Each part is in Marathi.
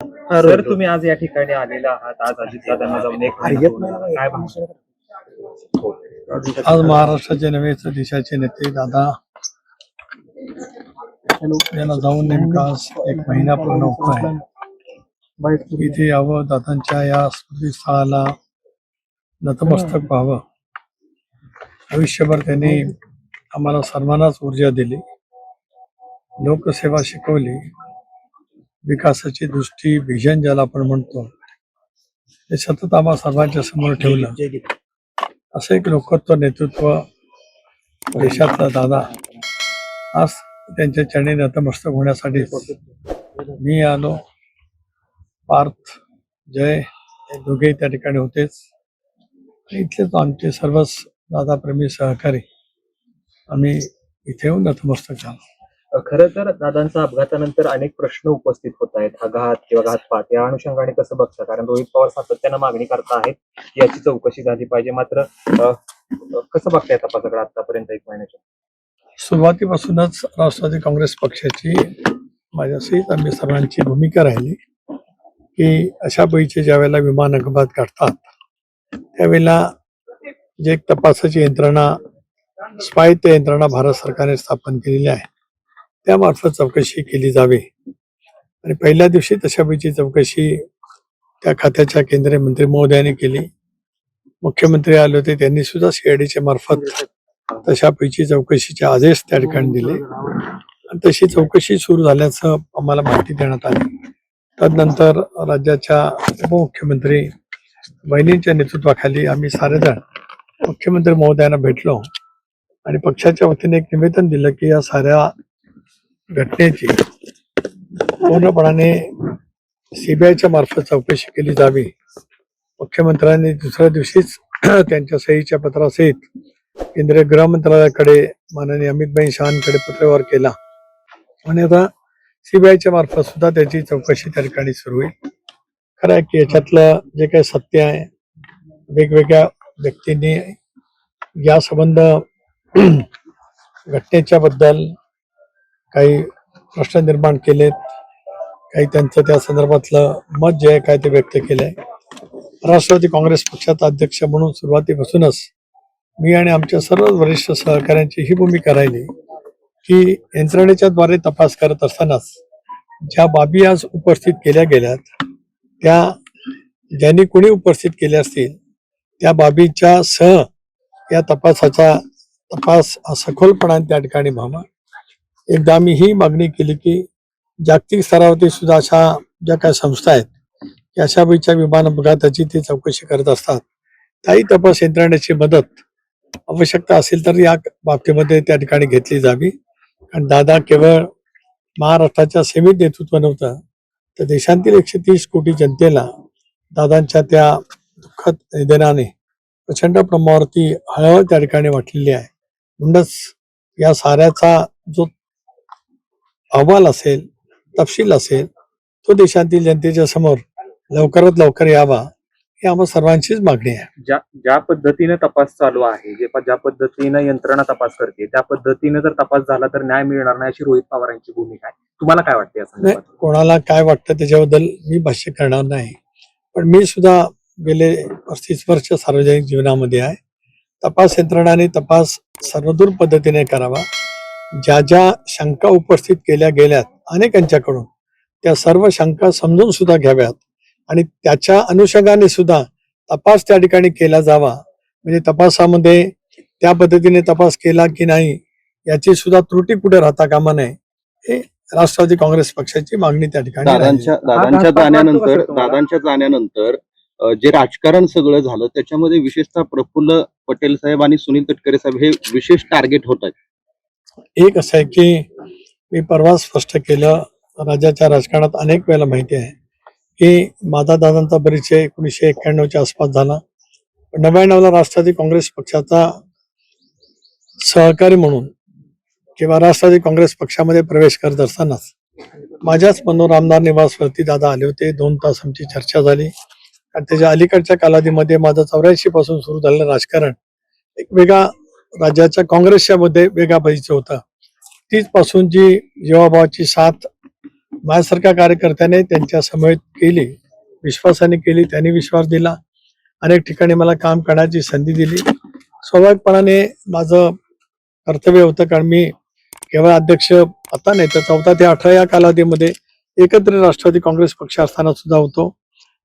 सर, तुम्ही आज या ठिकाणी आलेला आहात. आज अजितदादांना जाऊन एक महिना पूर्ण झाला. काय भावना? आज महाराष्ट्राचे नव्हे तर देशाचे नेते दादा यांना जाऊन नेमका आज एक महिना पूर्ण होत आहे. इथे यावं, दादांच्या या स्मृतीस्थळाला नतमस्तक व्हावं. आयुष्यभर त्यांनी आम्हाला सर्वांनाच ऊर्जा दिली, लोकसेवा शिकवली, विकासाची दृष्टी, व्हिजन ज्याला आपण म्हणतो, हे सतत आम्हा सर्वांच्या समोर ठेवलं. असं एक लोकत्व नेतृत्व देशातला दादा आज त्यांच्या चरणी नतमस्तक होण्यासाठी मी आलो. पार्थ, जय दोघेही त्या ठिकाणी होतेच. इथलेच आमचे सर्वच दादाप्रेमी सहकारी आम्ही इथे येऊन नतमस्तक झालो. खरं तर दादांच्या अपघातानंतर अनेक प्रश्न उपस्थित होत आहेत. हा घात किंवा घातपात या अनुषंगाने कसं बघता? कारण रोहित पवार सातत्यानं मागणी करता आहेत, याची चौकशी झाली पाहिजे. मात्र कसं बघताय तपासाकडे आतापर्यंत एक महिन्याच्या? सुरुवातीपासूनच राष्ट्रवादी काँग्रेस पक्षाची माझ्यासहित आम्ही सर्वांची भूमिका राहिली की अशा पैकी ज्या वेळेला विमान अपघात घडतात त्यावेळेला जे एक तपासाची यंत्रणा, स्वायत्त यंत्रणा भारत सरकारने स्थापन केलेली आहे, त्यामार्फत चौकशी केली जावी. आणि पहिल्या दिवशी तशापैकी चौकशी त्या खात्याच्या केंद्रीय मंत्री महोदयांनी केली. मुख्यमंत्री आले होते, त्यांनी सुद्धा सीआयडीच्या मार्फत तशापैकी चौकशीचे आदेश त्या ठिकाणी दिले आणि तशी चौकशी सुरू झाल्याचं आम्हाला माहिती देण्यात आली. तदनंतर राज्याच्या उपमुख्यमंत्री बहिणींच्या नेतृत्वाखाली आम्ही सारेजण मुख्यमंत्री महोदयांना भेटलो आणि पक्षाच्या वतीने एक निवेदन दिलं की या साऱ्या घटनेची पूर्णपणाने सीबीआयच्या मार्फत चौकशी केली जावी. मुख्यमंत्र्यांनी दुसऱ्या दिवशीच त्यांच्या सहीच्या पत्रासहित केंद्रीय गृह मंत्रालयाकडे माननीय अमित शहांकडे पत्रव्यवहार केला आणि आता सीबीआयच्या मार्फत सुद्धा त्याची चौकशी त्या ठिकाणी सुरू होईल. खरं आहे की याच्यातलं जे काही सत्य आहे, वेगवेगळ्या व्यक्तींनी या संबंध घटनेच्या बद्दल काही प्रश्न निर्माण केलेत, काही त्यांचं त्या संदर्भातलं मत जे आहे काय ते व्यक्त केलंय. राष्ट्रवादी काँग्रेस पक्षाचा अध्यक्ष म्हणून सुरुवातीपासूनच मी आणि आमच्या सर्व वरिष्ठ सहकाऱ्यांची ही भूमिका राहिली की यंत्रणेच्या द्वारे तपास करत असतानाच ज्या बाबी आज उपस्थित केल्या गेल्यात त्या ज्यांनी कोणी उपस्थित केल्या असतील त्या बाबीच्या सह या तपासाचा तपास सखोलपणाने त्या ठिकाणी व्हावा. एकदा आम्ही ही मागणी केली की जागतिक स्तरावरती सुद्धा अशा ज्या काही संस्था आहेत की अशा वेळच्या विमान अपघाताची ते चौकशी करत असतात, त्याही तपास यंत्रणेची मदत आवश्यकता असेल तर या बाबतीमध्ये त्या ठिकाणी घेतली जावी. कारण दादा केवळ महाराष्ट्राच्या सीमित नेतृत्व नव्हतं तर देशातील 130 कोटी जनतेला दादांच्या त्या दुःखद निधनाने प्रचंड प्रमाणावरती हळहळ त्या ठिकाणी वाटलेली आहे. म्हणूनच या साऱ्याचा जो अहवाल असेल, तपशील असेल, तो देशातील जनतेच्या समोर लवकरात लवकर यावा ही आम्हा सर्वांचीच मागणी आहे. ज्या पद्धतीने तपास चालू आहे, ज्या पद्धतीने यंत्रणा तपास करते, त्या पद्धतीने जर तपास झाला तर न्याय मिळणार नाही अशी रोहित पवारांची भूमिका आहे. तुम्हाला काय वाटतं या संदर्भात? कोणाला काय वाटतं त्याच्याबद्दल मी भाष्य करणार नाही, पण मी सुद्धा गेले 35 वर्ष सार्वजनिक जीवनामध्ये आहे. तपास यंत्रणाने तपास सर्वदूर पद्धतीने करावा. ज्या ज्या शंका उपस्थित केल्या गेल्यात अनेकांच्याकडून त्या सर्व शंका समजून सुद्धा घ्याव्यात आणि त्याच्या अनुषंगाने सुद्धा तपास त्या ठिकाणी केला जावा. म्हणजे तपासामध्ये त्या पद्धतीने तपास केला की नाही याची सुद्धा त्रुटी कुठे राहता कामा नये, हे राष्ट्रवादी काँग्रेस पक्षाची मागणी त्या ठिकाणी. दादांच्या जाण्यानंतर जे राजकारण सगळं झालं त्याच्यामध्ये विशेषतः प्रफुल्ल पटेल साहेब आणि सुनील तटकरे साहेब हे विशेष टार्गेट होत आहेत. एक असं आहे की मी परवा स्पष्ट केलं, राज्याच्या राजकारणात अनेक वेळेला माहिती आहे की माझा दादांचा परिचय 1991च्या आसपास झाला. 99ला राष्ट्रवादी काँग्रेस पक्षाचा सहकारी म्हणून किंवा राष्ट्रवादी काँग्रेस पक्षामध्ये प्रवेश करत असतानाच माझ्याच मनोर आमदार निवासवरती दादा आले होते. 2 तास आमची चर्चा झाली आणि त्याच्या अलीकडच्या कालावधीमध्ये माझं 84 पासून सुरू झालेलं राजकारण एक वेगळा राज्याच्या काँग्रेसच्या मध्ये वेगळा परिचय होता. तीच पासून जी जीवाभावाची साथ माझ्यासारख्या कार्यकर्त्याने त्यांच्या समवेत केली, विश्वासाने केली, त्यांनी विश्वास दिला, अनेक ठिकाणी मला काम करण्याची संधी दिली. स्वाभाविकपणाने माझं कर्तव्य होतं, कारण मी केवळ अध्यक्ष आता नाही तर 4 ते 18 या कालावधीमध्ये एकत्रित राष्ट्रवादी काँग्रेस पक्ष असताना सुद्धा होतो.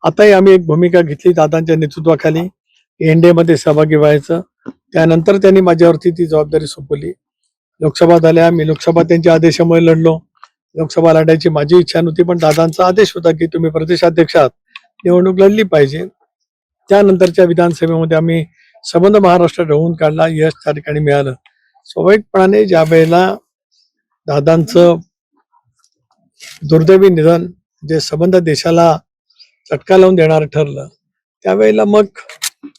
आताही आम्ही एक भूमिका घेतली दादांच्या नेतृत्वाखाली एनडीए मध्ये सहभागी व्हायचं. त्यानंतर त्यांनी माझ्यावरती ती जबाबदारी सोपवली. लोकसभा झाल्या, मी लोकसभा त्यांच्या आदेशामुळे लढलो. लोकसभा लढायची माझी इच्छा नव्हती, पण दादांचा आदेश होता की तुम्ही प्रदेशाध्यक्षात निवडणूक लढली पाहिजे. त्यानंतरच्या विधानसभेमध्ये आम्ही संबंध महाराष्ट्र ढवळून काढला, यश त्या ठिकाणी मिळालं. स्वाभाविकपणाने ज्या वेळेला दादांचं दुर्दैवी निधन जे संबंध देशाला चटका लावून देणारं ठरलं, त्यावेळेला मग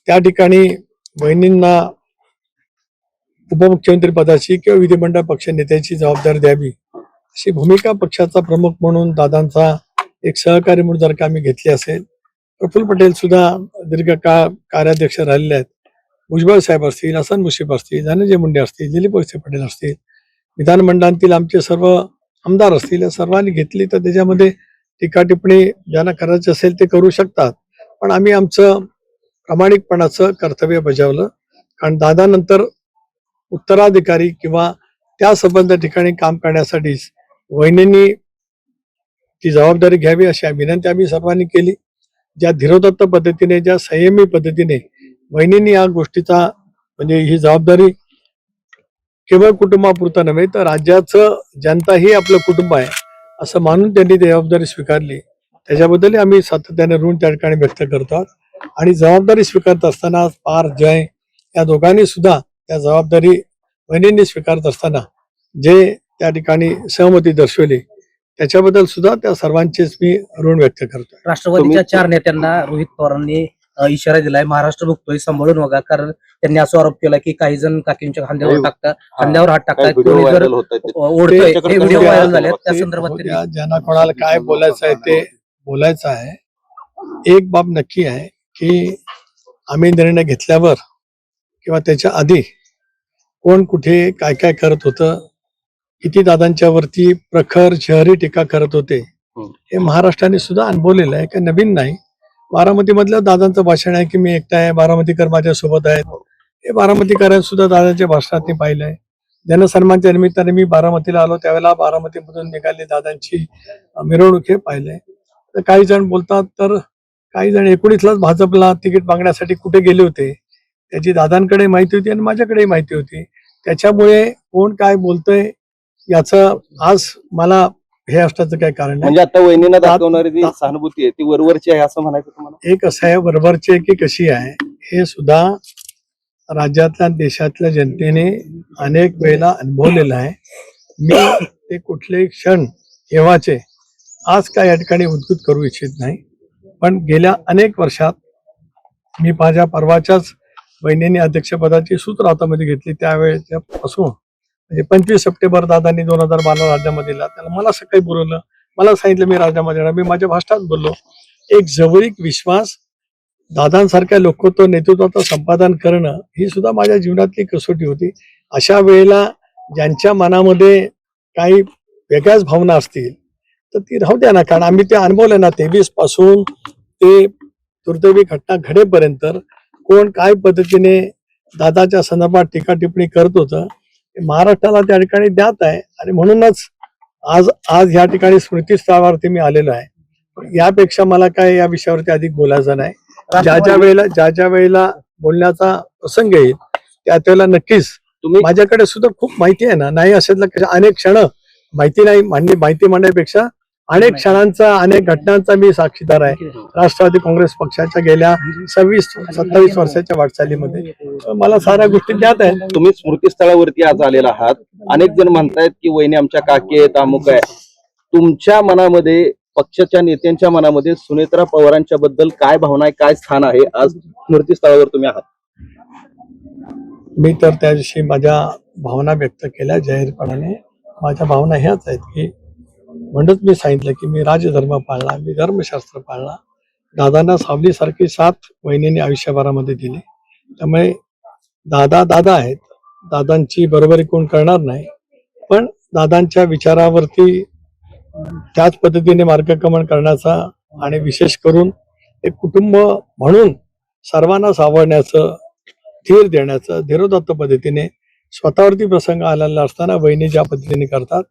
त्या ठिकाणी बहिणींना उपमुख्यमंत्री पदाची किंवा विधिमंडळ पक्ष नेत्याची जबाबदारी द्यावी अशी भूमिका पक्षाचा प्रमुख म्हणून दादांचा एक सहकारी म्हणून जर का आम्ही घेतली असेल. प्रफुल्ल पटेल सुद्धा दीर्घकाळ कार्याध्यक्ष राहिलेले आहेत. भुजबळ साहेब असतील, हसन मुश्रीफ असतील, धनंजय मुंडे असतील, दिलीप वळसे पाटील असतील, विधानमंडळातील आमचे सर्व आमदार असतील, या सर्वांनी घेतली तर त्याच्यामध्ये टीका टिप्पणी ज्यांना करायची असेल ते करू शकतात. पण आम्ही आमचं प्रामाणिकपणाचं कर्तव्य बजावलं, कारण दादानंतर उत्तराधिकारी किंवा त्या संबंध ठिकाणी काम करण्यासाठीच वहिनींनी ती जबाबदारी घ्यावी अशी विनंती आम्ही सर्वांनी केली. ज्या धीरोदत्त पद्धतीने, ज्या संयमी पद्धतीने वहिनींनी या गोष्टीचा म्हणजे ही जबाबदारी केवळ कुटुंबापुरतं नव्हे तर राज्याचं जनता ही आपलं कुटुंब आहे असं मानून त्यांनी ती जबाबदारी स्वीकारली, त्याच्याबद्दल आम्ही सातत्याने ऋण त्या ठिकाणी व्यक्त करतो. आणि जबाबदारी स्वीकारत असताना पार जय या दोघांनी सुद्धा त्या जबाबदारी वहिनींनी स्वीकारत असताना जे त्या ठिकाणी सहमती दर्शवली त्याच्याबद्दल सुद्धा त्या सर्वांचेच मी ऋण व्यक्त करतो. राष्ट्रवादीच्या 4 नेत्यांना रोहित पवारांनी इशारा दिलाय, महाराष्ट्र बघतोय सांभाळून बघा, कारण त्यांनी असा आरोप केला की काही जण काकींच्या खांद्यावर हात टाकतात, कोणी जर ओढतोय, हे व्हिडिओ व्हायरल झाले. त्या संदर्भात ज्यांना कोणाला काय बोलायचं आहे ते बोलायचं आहे. एक बाब नक्की आहे की आम्ही निर्णय घेतल्यावर किंवा त्याच्या आधी कोण कुठे काय काय करत होतं, किती दादांच्या वरती प्रखर शहरी टीका करत होते, हे महाराष्ट्राने सुद्धा अनुभवलेलं आहे, काही नवीन नाही. बारामतीमधलं दादांचं भाषण आहे की मी एकटा आहे, बारामतीकर माझ्या सोबत आहेत, हे बारामतीकरांनी सुद्धा दादांच्या भाषणात पाहिलंय. जनसन्मानच्या निमित्ताने मी बारामतीला आलो त्यावेळेला बारामतीमधून निघाली दादांची मिरवणूक हे पाहिलंय. तर काही जण बोलतात तर काही जण 19लाच भाजपला तिकीट मागण्यासाठी कुठे गेले होते त्याची दादांकडे माहिती होती आणि माझ्याकडे माहिती होती. त्याच्यामुळे कोण काय बोलतोय याचं आज मला हे असण्याचं काय कारण नाही. म्हणजे आता वहिनींना दाखवणारी जी सहानुभूती आहे ती वरवरची आहे असं म्हणायचं तुम्हाला? एक असं आहे बरोबरची की कशी आहे हे सुद्धा राज्यातल्या देशातल्या जनतेने अनेक वेळेला अनुभवलेलं आहे. मी ते कुठलेही क्षण केव्हाचे आज काय या ठिकाणी उद्घुत करू इच्छित नाही, पण गेल्या अनेक वर्षात मी माझ्या परवाच्याच बहिणींनी अध्यक्षपदाची सूत्र हातामध्ये घेतली त्यावेळेपासून म्हणजे 25 सप्टेंबर दादांनी 2012 राजीनामा दिला. त्याला मला सकाळी बोलवलं, मला सांगितलं मी राजीनामा देणार. मी माझ्या भाषणात बोललो. एक जवळीक विश्वास दादांसारख्या लोकत्व नेतृत्वाचं संपादन करणं ही सुद्धा माझ्या जीवनातली कसोटी होती. अशा वेळेला ज्यांच्या मनामध्ये काही वेगळ्याच भावना असतील तर ती राहू द्या ना, कारण आम्ही ते अनुभवलं ना. 23 पासून ते दुर्दैवी घटना घडेपर्यंत कोण काय पद्धतीने दादाच्या संदर्भात टीका टिप्पणी करत होतं महाराष्ट्राला त्या ठिकाणी ज्ञात आहे. आणि म्हणूनच आज या ठिकाणी स्मृतीस्थळावरती मी आलेलो आहे. यापेक्षा मला काय या विषयावरती अधिक बोलायचं नाही. ज्या ज्या वेळेला बोलण्याचा प्रसंग येईल त्यावेळेला नक्कीच माझ्याकडे सुद्धा खूप माहिती आहे ना. नाही असेल तर अनेक क्षण माहिती नाही माहिती मांडण्यापेक्षा अनेक क्षणांचा अनेक घटनांचा मी साक्षीदार आहे राष्ट्रवादी काँग्रेस पक्षाच्या गेल्या 26-27 वर्षाच्या वाटचालीमध्ये. मला साऱ्या गोष्टी ज्ञात आहेत. तुम्ही स्मृतीस्थळावरती आज आलेला आहात. अनेक जण म्हणतायत की वहिनी आमच्या काकी आहेत, अमुक आहे. तुमच्या मनामध्ये, पक्षाच्या नेत्यांच्या मनामध्ये सुनेत्रा पवारांच्या बद्दल काय भावना आहे, काय स्थान आहे? आज स्मृतीस्थळावर तुम्ही आहात. मी तर त्या दिवशी माझ्या भावना व्यक्त केल्या जाहीरपणाने. माझ्या भावना ह्याच आहेत की म्हणूनच मी सांगितलं की मी राजधर्म पाळला, मी धर्मशास्त्र पाळला. दादांना सावलीसारखी साथ वहिनींनी आयुष्यभरामध्ये दिली. त्यामुळे दादा आहेत. दादांची बरोबरी कोण करणार नाही, पण दादांच्या विचारावरती त्याच पद्धतीने मार्गक्रमण करण्याचा आणि विशेष करून एक कुटुंब म्हणून सर्वांना सावरण्याचं, धीर देण्याचं, धीरोदात्त पद्धतीने स्वतःवरती प्रसंग आलेला असताना बहिणी ज्या पद्धतीने करतात,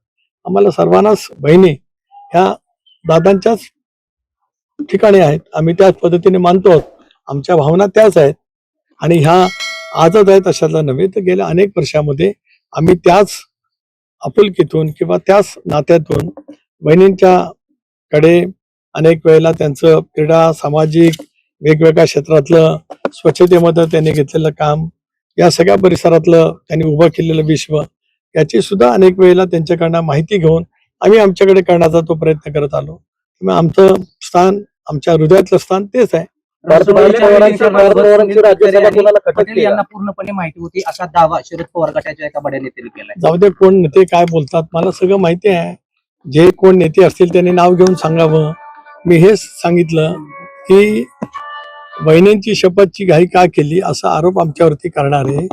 आम्हाला सर्वांनाच बहिणी ह्या दादांच्याच ठिकाणी आहेत. आम्ही त्याच पद्धतीने मानतो आहोत. आमच्या भावना त्याच आहेत आणि ह्या आजच आहेत अशातला नव्हे, तर गेल्या अनेक वर्षामध्ये आम्ही त्याच आपुलकीतून किंवा त्याच नात्यातून बहिणींच्या कडे अनेक वेळेला त्यांचं क्रीडा, सामाजिक, वेगवेगळ्या क्षेत्रातलं, स्वच्छतेमध्ये त्यांनी घेतलेलं काम, या सगळ्या परिसरातलं त्यांनी उभं केलेलं विश्व, याची सुद्धा अनेक वेळेला त्यांच्याकडनं माहिती घेऊन आम्ही आमच्याकडे करण्याचा तो प्रयत्न करत आलो. त्यामुळे आमचं स्थान, आमच्या हृदयातलं स्थान तेच आहे. पवारांची राज्यसभा कोणाला खटक पटेल केली? यांना पूर्णपणे माहिती होती असा दावा शरद पवार गटाच्या एका बड्या नेत्याने केलाय. जाऊ दे, कोण नेते काय बोलतात मला सगळं माहिती आहे. जे कोण नेते असतील त्यांनी नाव घेऊन सांगावं. मी हेच सांगितलं की बहिणींची शपथची घाई का केली असा आरोप आमच्यावरती करणारे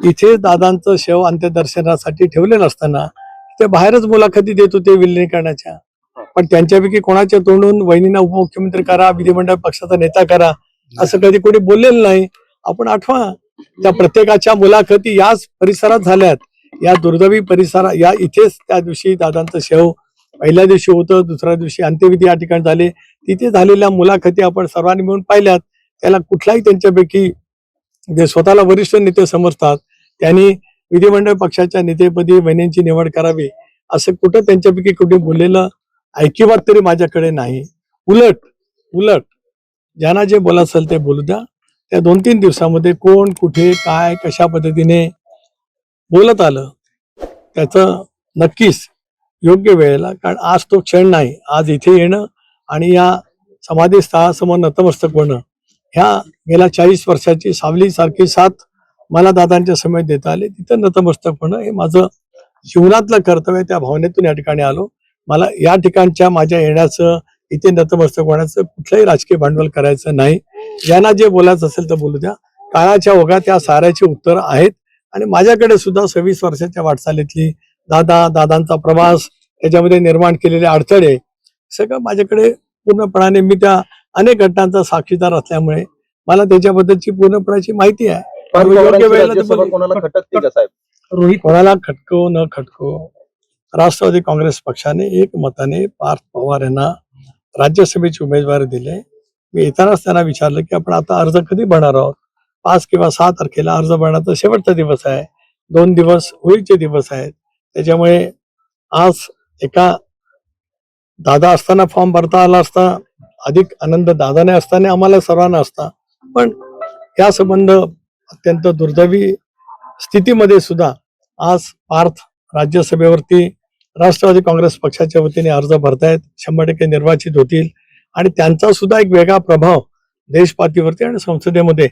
इथे दादांचं शव अंत्यदर्शनासाठी ठेवलेलं असताना ते बाहेरच मुलाखती देत होते विलिनीकरणाच्या. पण त्यांच्यापैकी कोणाच्या तोंडून वहिनींना उपमुख्यमंत्री करा, विधिमंडळ पक्षाचा नेता करा असं कधी कोणी बोललेलं नाही. आपण आठवा, त्या प्रत्येकाच्या मुलाखती याच परिसरात झाल्यात. या दुर्दैवी परिसरात, या इथेच त्या दिवशी दादांचं शव पहिल्या दिवशी होतं, दुसऱ्या दिवशी अंत्यविधी या ठिकाणी झाले. तिथे झालेल्या मुलाखती आपण सर्वांनी मिळून पाहिल्यात. त्याला कुठलाही त्यांच्यापैकी जे स्वतःला वरिष्ठ नेते समजतात त्यांनी विधिमंडळ पक्षाच्या नेतेपदी बहिणींची निवड करावी असं कुठं त्यांच्यापैकी कुठे बोललेलं ऐकिवात तरी माझ्याकडे नाही. उलट ज्यांना जे बोलायचं असेल ते बोलू द्या. त्या 2-3 दिवसामध्ये कोण कुठे काय कशा पद्धतीने बोलत आलं त्याचं नक्कीच योग्य वेळेला, कारण आज तो क्षण नाही. आज इथे येणं आणि या समाधी स्थळासमोर नतमस्तक होणं, ह्या गेल्या 40 वर्षाची सावली सारखी साथ मला दादांच्या समोर देता आले. तिथं नतमस्तक होणं हे माझं जीवनातलं कर्तव्य. त्या भावनेतून या ठिकाणी आलो. मला या ठिकाणच्या माझ्या येण्याचं, इथे नतमस्तक होण्याचं कुठलंही राजकीय भांडवल करायचं नाही. ज्यांना जे बोलायचं असेल तर बोलू द्या. काळाच्या ओघात त्या साऱ्याची उत्तरं आहेत आणि माझ्याकडे सुद्धा 26 वर्षाच्या वाटचालीतली दादांचा प्रवास, त्याच्यामध्ये निर्माण केलेले अडथळे सगळं माझ्याकडे पूर्णपणाने, मी त्या अनेक घटनांचा साक्षीदार असल्यामुळे मला त्याच्याबद्दलची पूर्णपणाची माहिती आहे. योग्य वेळेला ते बोलेन. कोणाला खटकते का साहेब? रोहित कोणाला खटको न खटको, राष्ट्रवादी काँग्रेस पक्षाने एकमताने पार्थ पवार यांना राज्यसभेची उमेदवारी दिले. मी येतानाच त्यांना विचारलं की आपण आता अर्ज कधी भरणार आहोत. 5 किंवा 6 तारखेला अर्ज भरण्याचा शेवटचा दिवस आहे. 2 दिवस होळीचे दिवस आहेत. त्याच्यामुळे आज एका दादा असताना फॉर्म भरता आला असता, अधिक आनंद दादाने असताना आम्हाला सर्वांना असता. पण या संबंध अत्यंत दुर्दैवी स्थितीमध्ये सुद्धा आज पार्थ राज्यसभेवरती राष्ट्रवादी काँग्रेस पक्षाच्या वतीने अर्ज भरतायत. 100% निर्वाचित होतील आणि त्यांचा सुद्धा एक वेगळा प्रभाव देशपातळीवरती आणि संसदेमध्ये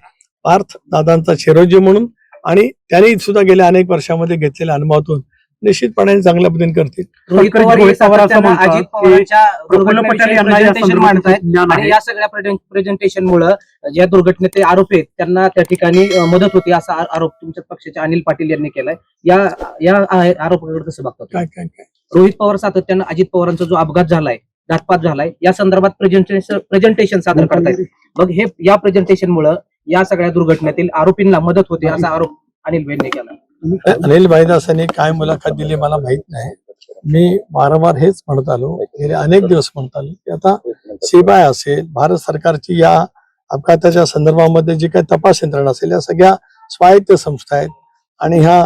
पार्थ दादांचा चिरंजीव म्हणून आणि त्यांनी सुद्धा गेल्या अनेक वर्षामध्ये घेतलेल्या अनुभवातून निश्चितपणे चांगल्या पद्धतीने करतील. रोहित पवार हे सातत्यानं अजित पवारांच्या प्रफुल्ल पटेल यांना या presentation संदर्भात मांडतायत ज्ञान आणि आहे. या सगळ्या प्रेझेंटेशन मुळे ज्या दुर्घटनेचे आरोप आहेत त्यांना त्या ठिकाणी मदत होती असा आरोप तुमच्या पक्षाचे अनिल पाटील यांनी केलाय. या आरोपाकडे कसं बघतात? काय काय काय रोहित पवार सातत्यानं अजित पवारांचा जो अपघात झालाय, घातपात झालाय, या संदर्भात प्रेझेंटेशन सादर करतायत. मग हे या प्रेझेंटेशन मुळे या सगळ्या दुर्घटनेतील आरोपींना मदत होते असा आरोप अनिल भाईंनी केला. अनिल भाईदासांनी काय मुलाखत दिली मला माहित नाही. मी वारंवार हेच म्हणत आलो, गेले अनेक दिवस म्हणत आलो की आता सीबीआय असेल, भारत सरकारची या अपघाताच्या संदर्भामध्ये जी काही तपास यंत्रणा असेल, या सगळ्या स्वायत्त संस्था आहेत आणि ह्या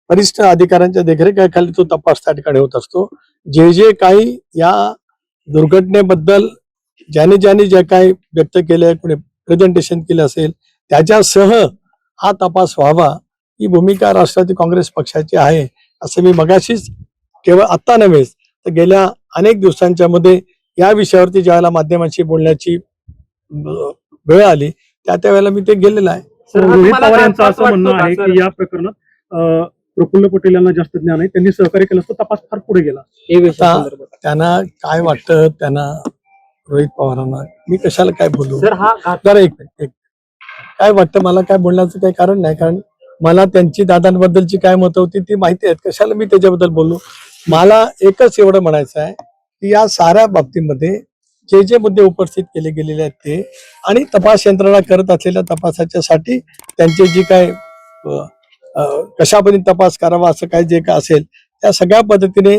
वरिष्ठ अधिकाऱ्यांच्या देखरेखीखाली तो तपास त्या ठिकाणी होत असतो. जे काही या दुर्घटनेबद्दल ज्याने जे काही व्यक्त केले, कोणी प्रेझेंटेशन केले असेल, त्याच्यासह हा तपास व्हावा ही भूमिका राष्ट्रवादी काँग्रेस पक्षाची आहे असं मी मगाशीच, केवळ आत्ता नव्हेच तर गेल्या अनेक दिवसांच्या मध्ये या विषयावरती ज्यावेळेला माध्यमांशी बोलण्याची वेळ आली त्या वेळेला मी ते गेलेलं आहे. रोहित पवार यांचं असं म्हणणं आहे की या प्रकरणात प्रफुल्ल पटेल यांना जास्त ज्ञान आहे, त्यांनी सहकार्य केलं असतं तपास फार पुढे गेला. त्यांना काय वाटतं, त्यांना रोहित पवारांना मी कशाला काय बोलू. सर हा जरा एक मिनिट, काय वाटतं मला काय बोलण्याचं काही कारण नाही, कारण मला त्यांची दादांबद्दलची काय मतं होती ती माहिती आहेत. कशाला मी त्याच्याबद्दल बोलू. मला एकच एवढं म्हणायचं आहे की या साऱ्या बाबतीमध्ये जे जे मुद्दे उपस्थित केले गेलेले आहेत ते आणि तपास यंत्रणा करत असलेल्या तपासाच्यासाठी त्यांचे जी काय कशा पद्धतीने तपास करावा असं काय जे काय असेल त्या सगळ्या पद्धतीने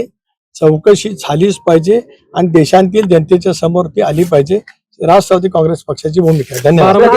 चौकशी झालीच पाहिजे आणि देशांतील जनतेच्या समोर ती आली पाहिजे. राष्ट्रवादी काँग्रेस पक्षाची भूमिका आहे. धन्यवाद.